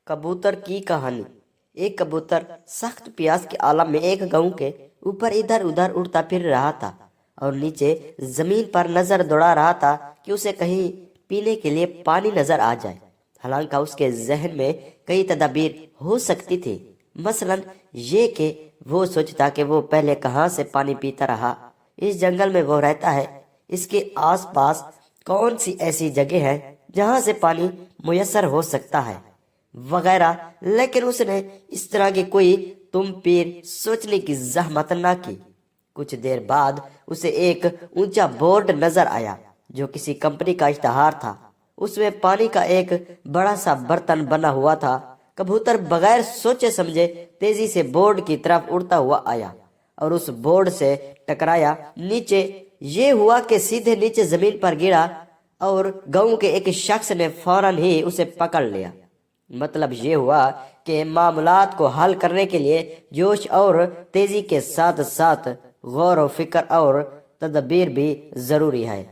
کبوتر کی کہانی۔ ایک کبوتر سخت پیاس کے عالم میں ایک گاؤں کے اوپر ادھر ادھر اڑتا پھر رہا تھا اور نیچے زمین پر نظر دوڑا رہا تھا کہ اسے کہیں پینے کے لیے پانی نظر آ جائے۔ حالانکہ اس کے ذہن میں کئی تدابیر ہو سکتی تھی، مثلا یہ کہ وہ سوچتا کہ وہ پہلے کہاں سے پانی پیتا رہا، اس جنگل میں وہ رہتا ہے، اس کے آس پاس کون سی ایسی جگہ ہے جہاں سے پانی میسر ہو سکتا ہے، وغیرہ۔ لیکن اس نے اس طرح کی کوئی تم پیر سوچنے کی زحمت نہ کی۔ کچھ دیر بعد اسے ایک اونچا بورڈ نظر آیا جو کسی کمپنی کا اشتہار تھا۔ اس میں پانی کا ایک بڑا سا برتن بنا ہوا تھا۔ کبوتر بغیر سوچے سمجھے تیزی سے بورڈ کی طرف اڑتا ہوا آیا اور اس بورڈ سے ٹکرایا۔ نیچے یہ ہوا کہ سیدھے نیچے زمین پر گرا اور گاؤں کے ایک شخص نے فوراً ہی اسے پکڑ لیا۔ مطلب یہ ہوا کہ معاملات کو حل کرنے کے لیے جوش اور تیزی کے ساتھ ساتھ غور و فکر اور تدبیر بھی ضروری ہے۔